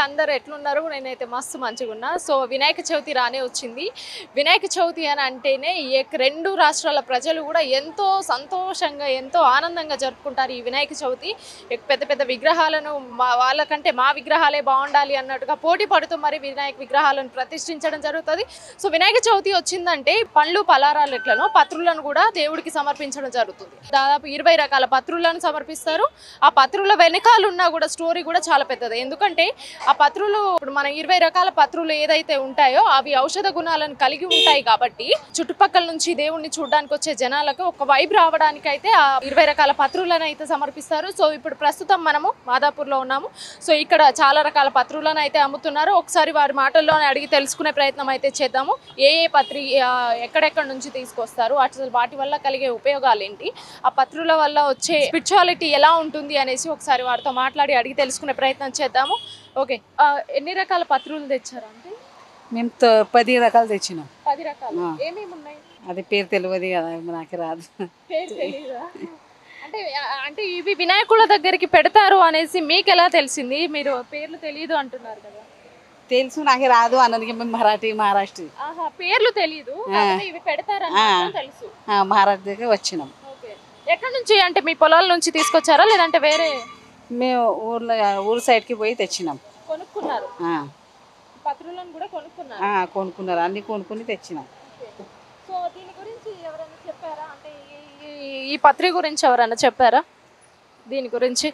అందరూ ఎట్లున్నారు? నేనైతే మస్తు మంచిగున్నా. సో వినాయక చవితి రానే వచ్చింది. వినాయక చవితి అని అంటేనే రెండు రాష్ట్రాల ప్రజలు కూడా ఎంతో సంతోషంగా ఎంతో ఆనందంగా జరుపుకుంటారు ఈ వినాయక చవితి. పెద్ద పెద్ద విగ్రహాలను వాళ్ళకంటే మా విగ్రహాలే బాగుండాలి అన్నట్టుగా పోటీ పడుతూ మరి వినాయక విగ్రహాలను ప్రతిష్ఠించడం జరుగుతుంది. సో వినాయక చవితి వచ్చిందంటే పండ్లు పలారాలు ఎట్లనో పత్రులను కూడా దేవుడికి సమర్పించడం జరుగుతుంది. దాదాపు 20 రకాల పత్రులను సమర్పిస్తారు. ఆ పత్రుల వెనకాలన్న కూడా స్టోరీ కూడా చాలా పెద్దది. ఎందుకంటే ఆ పత్రులు ఇప్పుడు మన 20 రకాల పత్రులు ఏదైతే ఉంటాయో అవి ఔషధ గుణాలను కలిగి ఉంటాయి కాబట్టి చుట్టుపక్కల నుంచి దేవుణ్ణి చూడడానికి వచ్చే జనాలకు ఒక వైబ్ రావడానికి అయితే ఆ 20 రకాల పత్రులను అయితే సమర్పిస్తారు. సో ఇప్పుడు ప్రస్తుతం మనము మాదాపూర్లో ఉన్నాము. సో ఇక్కడ చాలా రకాల పత్రులను అయితే అమ్ముతున్నారు. ఒకసారి వారి మాటల్లోనే అడిగి తెలుసుకునే ప్రయత్నం అయితే చేద్దాము. ఏ పత్రి ఎక్కడెక్కడ నుంచి తీసుకొస్తారు, అసలు వాటి వల్ల కలిగే ఉపయోగాలు ఏంటి, ఆ పత్రుల వల్ల వచ్చే స్పిరిచువాలిటీ ఎలా ఉంటుంది అనేసి ఒకసారి వారితో మాట్లాడి అడిగి తెలుసుకునే ప్రయత్నం చేద్దాము. ఓకే, ఎన్ని రకాల పత్రులు తెచ్చారు? అంటే మేము 10 రకాలు తెచ్చినాం. 10 రకాలు. ఏమేమి ఉన్నాయి? అది పేరు తెలియదు కదా, నాకు రాదు. పేరు తెలీదా? అంటే అంటే ఇవి వినాయకుల దగ్గరికి పెడతారు అనేసి మీకు ఎలా తెలిసింది? మీరు పేర్లు తెలియదు అంటున్నారు కదా. తెలుసు, నాకు రాదు అన్నది. మేము మహారాష్ట్ర. పేర్లు తెలీదు, ఇవి పెడతారని తెలుసు. మహారాష్ట్ర దగ్గర వచ్చినాం. ఎక్కడి నుంచి? అంటే మీ పొలాల నుంచి తీసుకొచ్చారా లేదంటే వేరే? మేము ఊరు సైడ్కి పోయి తెచ్చినాం. కొనుక్కున్నారు? పత్రులను కూడా కొనుక్కున్నారు? కొనుక్కున్నారు, అన్ని కొనుక్కుని తెచ్చినాం. సో దీని గురించి ఎవరైనా చెప్పారా? అంటే ఈ పత్రి గురించి ఎవరైనా చెప్పారా దీని గురించి?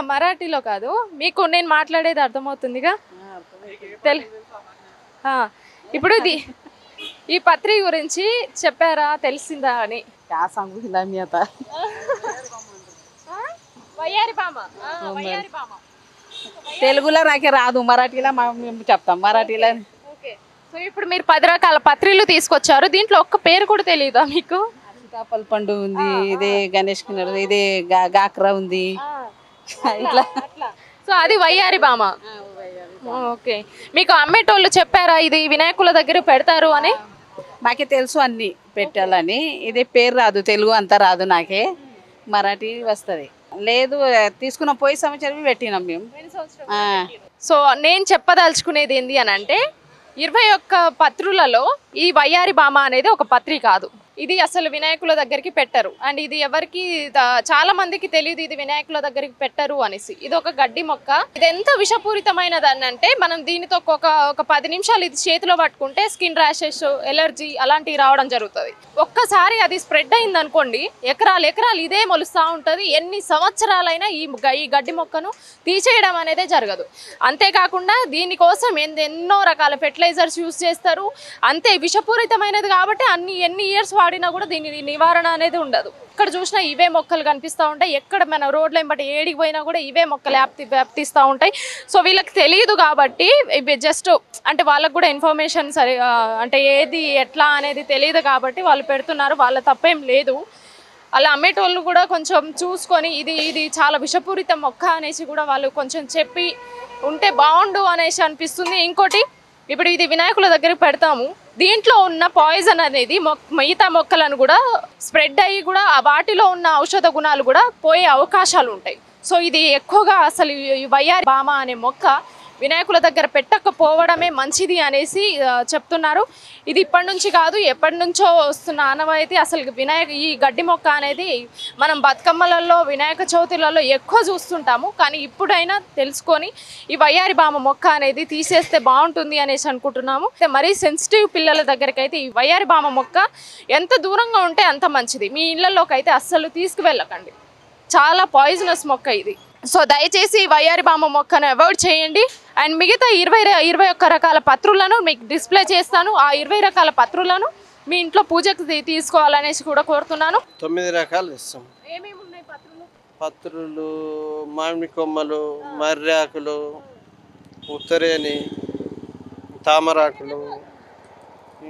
మరాఠీలో కాదు, మీకు నేను మాట్లాడేది అర్థమవుతుందిగా. ఇప్పుడు ఈ పత్రి గురించి చెప్పారా, తెలిసిందా అని? తెలుగులో నాకే రాదు, మరాఠీలో మేము చెప్తాం. మరాఠీలో. సో ఇప్పుడు మీరు 10 రకాల పత్రిలు తీసుకొచ్చారు, దీంట్లో ఒక్క పేరు కూడా తెలియదా మీకు? సీతాఫల పండు ఉంది, ఇదే గణేష్ కిన్నెర, ఇదే గాక్రా ఉంది, ఇట్లా. సో అది వయ్యారి బామ. ఓకే, మీకు అమ్మేటోళ్ళు చెప్పారా ఇది వినాయకుల దగ్గర పెడతారు అని? మాకే తెలుసు అన్ని పెట్టాలని. ఇదే పేరు రాదు, తెలుగు అంతా రాదు నాకే, మరాఠీ వస్తుంది. లేదు, తీసుకున్న పోయి సంవత్సరం పెట్టినాం మేము. సో నేను చెప్పదలుచుకునేది ఏంటి అని అంటే 21 పత్రులలో ఈ వయ్యారి బామ అనేది ఒక పత్రి కాదు. ఇది అసలు వినాయకుల దగ్గరికి పెట్టరు. అండ్ ఇది ఎవరికి చాలా మందికి తెలియదు ఇది వినాయకుల దగ్గరికి పెట్టరు అనేసి. ఇది ఒక గడ్డి మొక్క. ఇది ఎంత విషపూరితమైనదని అంటే మనం దీనితో ఒక 10 నిమిషాలు ఇది చేతిలో పట్టుకుంటే స్కిన్ ర్యాషెస్, ఎలర్జీ అలాంటివి రావడం జరుగుతుంది. ఒక్కసారి అది స్ప్రెడ్ అయింది అనుకోండి, ఎకరాలు ఇదే మొలుస్తూ ఉంటుంది. ఎన్ని సంవత్సరాలైనా ఈ గడ్డి మొక్కను తీసేయడం అనేది జరగదు. అంతేకాకుండా దీనికోసం ఎన్నో రకాల ఫెర్టిలైజర్స్ యూజ్ చేస్తారు. అంతే విషపూరితమైనది కాబట్టి ఎన్ని ఇయర్స్ వాడినా కూడా దీని నివారణ అనేది ఉండదు. ఇక్కడ చూసినా ఇవే మొక్కలు కనిపిస్తూ ఉంటాయి. ఎక్కడ మన రోడ్ల బట్టి ఏడికి పోయినా కూడా ఇవే మొక్కలు వ్యాప్తిస్తూ ఉంటాయి. సో వీళ్ళకి తెలియదు కాబట్టి ఇవి జస్ట్ అంటే వాళ్ళకు కూడా ఇన్ఫర్మేషన్ అంటే ఏది ఎట్లా అనేది తెలియదు కాబట్టి వాళ్ళు పెడుతున్నారు. వాళ్ళ తప్పేం లేదు. అలా అమ్మేటోళ్ళు కూడా కొంచెం చూసుకొని ఇది చాలా విషపూరిత మొక్క అనేసి కూడా వాళ్ళు కొంచెం చెప్పి ఉంటే బాగుండు అనేసి అనిపిస్తుంది. ఇంకోటి, ఇప్పుడు ఇది వినాయకుల దగ్గరికి పెడతాము, దీంట్లో ఉన్న పాయిజన్ అనేది మిగతా మొక్కలను కూడా స్ప్రెడ్ అయ్యి కూడా వాటిలో ఉన్న ఔషధ గుణాలు కూడా పోయే అవకాశాలు ఉంటాయి. సో ఇది ఎక్కువగా అసలు ఈ వయ్యారి బామ అనే మొక్క వినాయకుల దగ్గర పెట్టకపోవడమే మంచిది అనేసి చెప్తున్నారు. ఇది ఇప్పటి నుంచి కాదు, ఎప్పటి నుంచో వస్తున్న ఆనవాయితీ. అసలు ఈ గడ్డి మొక్క అనేది మనం బతుకమ్మలలో వినాయక చవితులలో ఎక్కువ చూస్తుంటాము. కానీ ఇప్పుడైనా తెలుసుకొని ఈ వయ్యారి బామ మొక్క అనేది తీసేస్తే బాగుంటుంది అనేసి అనుకుంటున్నాము. మరీ సెన్సిటివ్ పిల్లల దగ్గరికి అయితే ఈ వయ్యారి బామ మొక్క ఎంత దూరంగా ఉంటే అంత మంచిది. మీ ఇళ్లలోకి అయితే అస్సలు తీసుకువెళ్ళకండి, చాలా పాయిజనస్ మొక్క ఇది. సో దయచేసి వయ్యారి బామ మొక్కను అవాయిడ్ చేయండి. అండ్ మిగతా 21 రకాల పత్రులను మీకు డిస్ప్లే చేస్తాను. ఆ 20 రకాల పత్రులను మీ ఇంట్లో పూజకు తీసుకోవాలనేసి కూడా కోరుతున్నాను. 9 రకాలు ఇస్తాం. ఏమేమి ఉన్నాయి పత్రులు? పత్రులు, మామిడి కొమ్మలు, మర్రాకులు, ఉత్తరేని, తామరాకులు,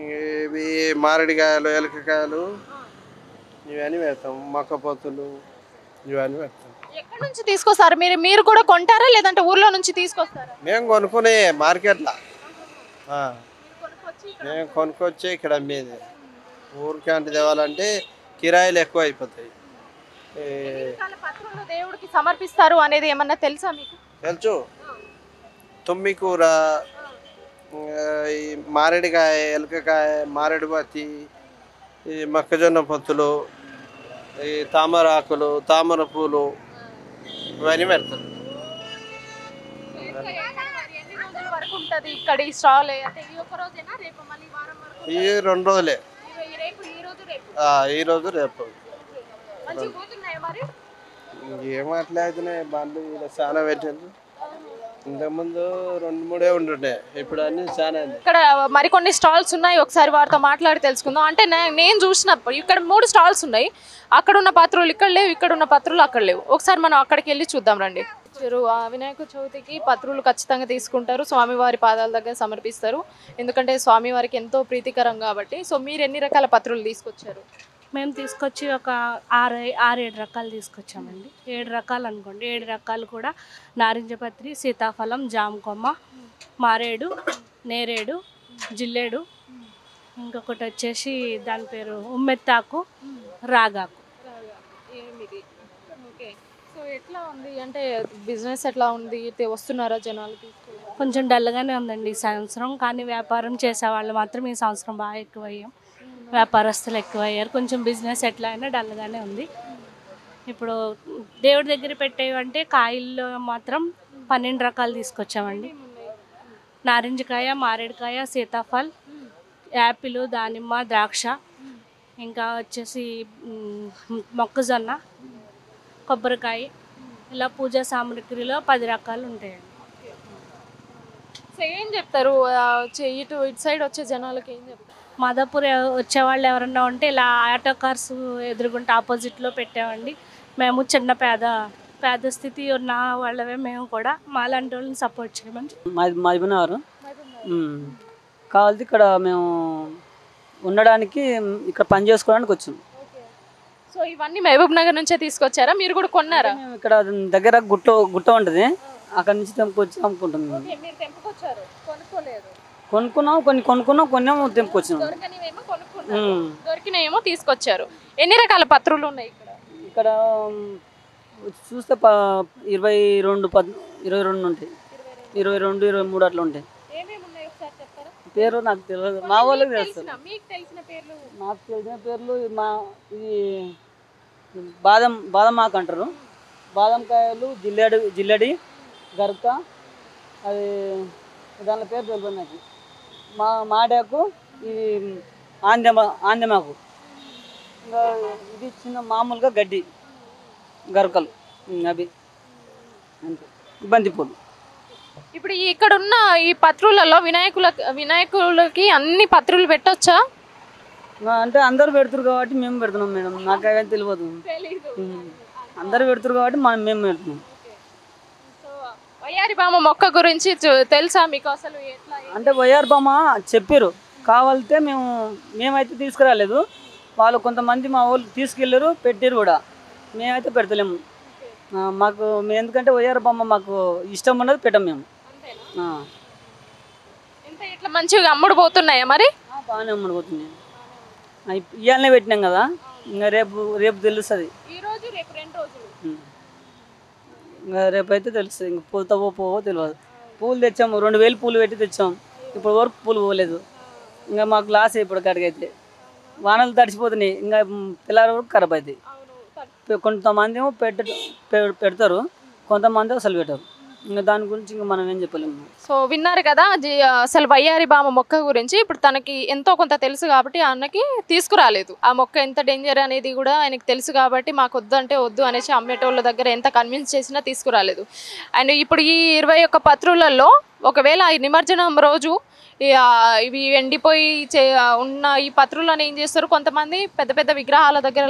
ఇవి మామిడికాయలు, ఎలకకాయలు, ఇవన్నీ పెడతాం. మొక్కపొత్తులు ఇవన్నీ పెడతాం. ఎక్కడి నుంచి తీసుకొస్తారు మీరు కూడా కొంటారా లేదంటే ఊర్లో నుంచి తీసుకొస్తారా? మేము కొనుక్కునే మార్కెట్లో మేము కొనుక్కొచ్చి ఇక్కడ అమ్మేది. ఊరికి అంటే తేవాలంటే కిరాయిలు ఎక్కువ అయిపోతాయి. దేవుడికి సమర్పిస్తారు అనేది ఏమన్నా తెలుసా మీకు? తెలుసు, తుమ్మికూర, ఈ మారేడుకాయ, ఎలకకాయ, మారేడు బత్తి, ఈ మొక్కజొన్న పొత్తులు, ఈ తామర ఆకులు, తామర పూలు ఇవన్నీ పెడతారు. ఎన్ని రోజుల వరకు ఉంటుంది ఇక్కడ ఈ స్టాల్? అంటే ఈ ఒక్క రోజేనా, రేపు మళ్ళీ వారం వరకు? ఈ 2 రోజులే, ఈ రోజు రేపు ఈ రోజు రేపు. మంచిగా పోతున్నాయా మరి? ఏం అట్లా అవుతున్నాయి బండ్లు ఇలా చాలా పెట్టారు. ఇంతకుముందు 2-3 ఉంటుండే, ఇప్పుడు అన్ని చాలా అయింది. ఇక్కడ మరికొన్ని స్టాల్స్ ఉన్నాయి, ఒకసారి వారితో మాట్లాడి తెలుసుకుందాం. అంటే నేను చూసినప్పుడు ఇక్కడ 3 స్టాల్స్ ఉన్నాయి. అక్కడ ఉన్న పాత్రలు ఇక్కడ లేవు, ఇక్కడ ఉన్న పాత్రలు అక్కడ లేవు. ఒకసారి మనం అక్కడికి వెళ్ళి చూద్దాం రండి. వినాయక చవితికి పత్రులు ఖచ్చితంగా తీసుకుంటారు, స్వామివారి పాదాల దగ్గర సమర్పిస్తారు. ఎందుకంటే స్వామివారికి ఎంతో ప్రీతికరం కాబట్టి. సో మీరు ఎన్ని రకాల పత్రులు తీసుకొచ్చారు? మేము తీసుకొచ్చి ఒక 6-7 రకాలు తీసుకొచ్చామండి. 7 రకాలు అనుకోండి. 7 రకాలు కూడా నారింజపత్రి, సీతాఫలం, జామకొమ్మ, మారేడు, నేరేడు, జిల్లేడు, ఇంకొకటి వచ్చేసి దాని పేరు ఉమ్మెత్తాకు, రాగాకు. ఓకే. సో ఎట్లా ఉంది అంటే బిజినెస్ ఎట్లా ఉంది? వస్తున్నారా జనాలు తీసుకున్నారు? కొంచెం డల్గానే ఉందండి ఈ సంవత్సరం, కానీ వ్యాపారం చేసేవాళ్ళు మాత్రం ఈ సంవత్సరం బాగా ఎక్కువయ్యాం. వ్యాపారస్తులు ఎక్కువయ్యారు. కొంచెం బిజినెస్ ఎట్లా అయినా డల్గానే ఉంది. ఇప్పుడు దేవుడి దగ్గర పెట్టేవంటే కాయల్లో మాత్రం 12 రకాలు తీసుకొచ్చామండి. నారింజకాయ, మారేడుకాయ, సీతాఫల్, యాపిల్, దానిమ్మ, ద్రాక్ష, ఇంకా వచ్చేసి మొక్కజొన్న, కొబ్బరికాయ, ఇలా పూజా సామాగ్రిలో 10 రకాలు ఉంటాయండి. సో ఏం చెప్తారు ఇటు సైడ్ వచ్చే జనాలకి ఏం చెప్తారు? మాదాపూర్ వచ్చేవాళ్ళు ఎవరన్నా ఉంటే ఇలా ఆటో కార్స్ ఎదురుగుంటే ఆపోజిట్లో పెట్టామండి. మేము చిన్న పేద స్థితి ఉన్న వాళ్ళవే. మేము కూడా మాలాంటి వాళ్ళని సపోర్ట్ చేయమని. మహబూబ్నగర్ కావాలి. ఇక్కడ మేము ఉండడానికి, ఇక్కడ పని చేసుకోవడానికి వచ్చాం. సో ఇవన్నీ మహబూబ్ నగర్ నుంచే తీసుకొచ్చారా? మీరు కూడా కొన్నారా? మేము ఇక్కడ దగ్గర గుట్ట ఉంటుంది, అక్కడ నుంచి తెంపుకొచ్చి అమ్ముకుంటాం. మేము మీరు తెంపుకొచ్చారు, కొనుక్కోలేదు? కొనుక్కున్నాం, కొన్నేమో తెంపుకొచ్చాం. దొరికినేమో తీసుకొచ్చారు. ఎన్ని రకాల పత్రులు ఉన్నాయి ఇక్కడ? ఇక్కడ చూస్తే 22 ఉంటాయి, 22, 23 అట్లా ఉంటాయి. పేరు నాకు తెలియదు, మా వాళ్ళకి తెలుస్తారు. నాకు తెలిసిన పేర్లు ఇది బాదం ఆకు అంటారు, బాదంకాయలు, జిల్లడి, గరక, అది దాని పేరు తెలియదు నాకు. మాడాకు, ఇది ఆందెమాకు, ఇంకా ఇది చిన్న మామూలుగా గడ్డి గరకలు, అవి అంతే. బంతిపూలు. ఇప్పుడు ఇక్కడ ఉన్న ఈ పత్రులలో వినాయకులకి అన్ని పత్రులు పెట్టొచ్చా? అంటే అందరు పెడుతురు కాబట్టి మేము పెడుతున్నాం మేడం. నాకు అవన్నీ తెలియదు. అందరు పెడుతురు కాబట్టి మేము పెడుతున్నాం. వయ్యారి బామ మొక్క గురించి తెలుసా మీకు అసలు? అంటే వయ్యారి బామ చెప్పారు, కావాలితే మేమైతే తీసుకురాలేదు. వాళ్ళు కొంతమంది మా వాళ్ళు తీసుకెళ్ళారు, పెట్టారు కూడా. మేమైతే పెడతలేము. మాకు ఎందుకంటే వయ్యారి బామ మాకు ఇష్టం ఉన్నది పెట్టాం మేము. ఇట్లా మంచిగా అమ్ముడు పోతున్నాయా మరి? బాగానే అమ్ముడు పోతున్నాయి. ఇవాళనే పెట్టినాం కదా, ఇంకా రేపు తెలుస్తుంది. ఇంకా రేపు అయితే తెలుస్తుంది. ఇంక పోతావో పోవో తెలియదు. పూలు తెచ్చాము, 2000 పూలు పెట్టి తెచ్చాం. ఇప్పుడు వరకు పూలు పోలేదు. ఇంకా మాకు లాస్ ఇప్పుడు కాడికైతే. వానలు తడిచిపోతున్నాయి, ఇంకా పిల్లల వరకు ఖరాబ్ అవుతాయి. కొంతమంది ఏమో పెడతారు, కొంతమంది అసలు పెట్టారు. ఇంకా దాని గురించి ఇంకా మనం ఏం చెప్పలేము. సో విన్నారు కదా అసలు వయ్యారి బామ మొక్క గురించి. ఇప్పుడు తనకి ఎంతో కొంత తెలుసు కాబట్టి అన్నకి తీసుకురాలేదు. ఆ మొక్క ఎంత డేంజర్ అనేది కూడా ఆయనకి తెలుసు కాబట్టి మాకు వద్దు అంటే వద్దు అనేసి అమ్మేటోళ్ళ దగ్గర ఎంత కన్విన్స్ చేసినా తీసుకురాలేదు. అండ్ ఇప్పుడు ఈ 21 పత్రులలో ఒకవేళ ఈ నిమజ్జనం రోజు ఇవి ఎండిపోయి ఉన్న ఈ పత్రులను ఏం చేస్తారు, కొంతమంది పెద్ద పెద్ద విగ్రహాల దగ్గర,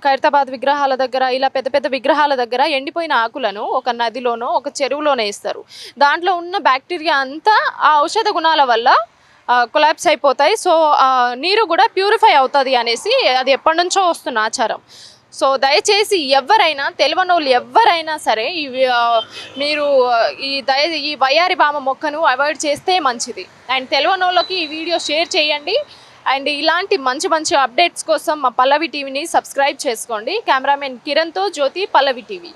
ఖైరతాబాద్ విగ్రహాల దగ్గర, ఇలా పెద్ద పెద్ద విగ్రహాల దగ్గర ఎండిపోయిన ఆకులను ఒక నదిలోనో ఒక చెరువులోనే వేస్తారు. దాంట్లో ఉన్న బ్యాక్టీరియా అంతా ఆ ఔషధ గుణాల వల్ల కొలాప్స్ అయిపోతాయి. సో నీరు కూడా ప్యూరిఫై అవుతుంది అనేసి అది ఎప్పటి నుంచో వస్తున్న ఆచారం. సో దయచేసి ఎవరైనా తెలియని వాళ్ళు ఎవరైనా సరే మీరు ఈ వయ్యారి బామ మొక్కను అవాయిడ్ చేస్తే మంచిది. అండ్ తెలియని వాళ్ళకి ఈ వీడియో షేర్ చేయండి. అండ్ ఇలాంటి మంచి మంచి అప్డేట్స్ కోసం మా పల్లవి టీవీని సబ్స్క్రైబ్ చేసుకోండి. కెమెరామెన్ కిరణ్తో జ్యోతి, పల్లవి టీవీ.